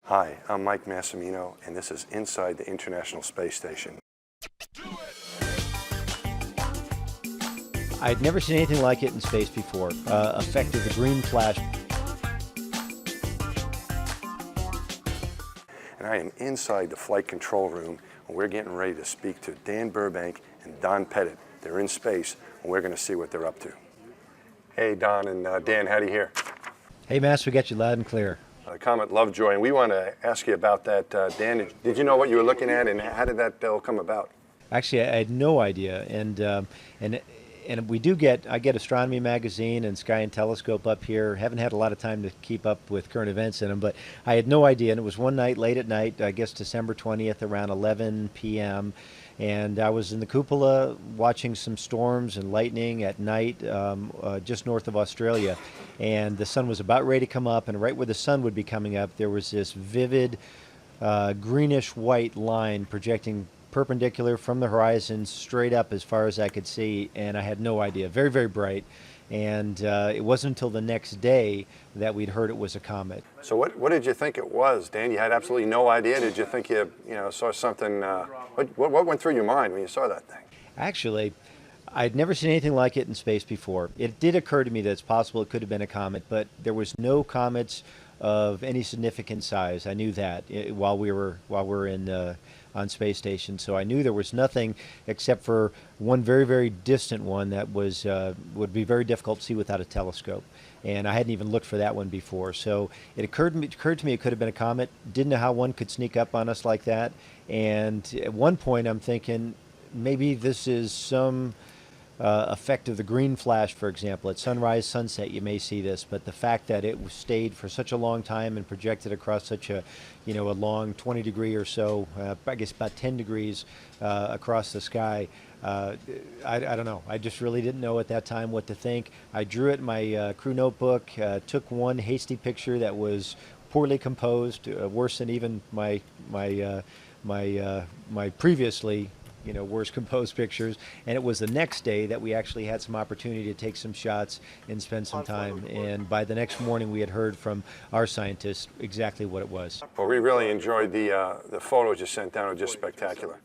Hi, I'm Mike Massimino, and this is Inside the International Space Station. I'd never seen anything like it in space before. Effect of the green flash. And I am inside the flight control room, and we're getting ready to speak to Dan Burbank and Don Pettit. They're in space, and we're going to see what they're up to. Hey, Don and Dan, howdy here. Hey, Mass, we got you loud and clear. Comet Lovejoy, and we want to ask you about that. Dan, did you know what you were looking at, and how did that all come about? Actually, I had no idea, and we do I get Astronomy Magazine and Sky and Telescope up here. Haven't had a lot of time to keep up with current events in them, but I had no idea. And it was one night, late at night, I guess December 20th, around 11 p.m. And I was in the cupola watching some storms and lightning at night, just north of Australia. And the sun was about ready to come up, and right where the sun would be coming up, there was this vivid greenish white line projecting perpendicular from the horizon straight up as far as I could see, and I had no idea. Very, very bright. And it wasn't until the next day that we'd heard it was a comet. So what did you think it was, Dan? You had absolutely no idea? Did you think you saw something? What went through your mind when you saw that thing? Actually, I'd never seen anything like it in space before. It did occur to me that it's possible it could have been a comet, but there was no comets of any significant size. I knew that while we were in on space station, so I knew there was nothing except for one very, very distant one that was would be very difficult to see without a telescope, and I hadn't even looked for that one before. So it occurred to me it could have been a comet. Didn't know how one could sneak up on us like that, and at one point I'm thinking maybe this is some effect of the green flash, for example. At sunrise, sunset, you may see this, but the fact that it stayed for such a long time and projected across such a long 20 degree or so, I guess about 10 degrees across the sky, I don't know. I just really didn't know at that time what to think. I drew it in my crew notebook, took one hasty picture that was poorly composed, worse than even my previously worst composed pictures. And it was the next day that we actually had some opportunity to take some shots and spend some time. And by the next morning, we had heard from our scientists exactly what it was. Well, we really enjoyed the photos you sent down. It was just spectacular.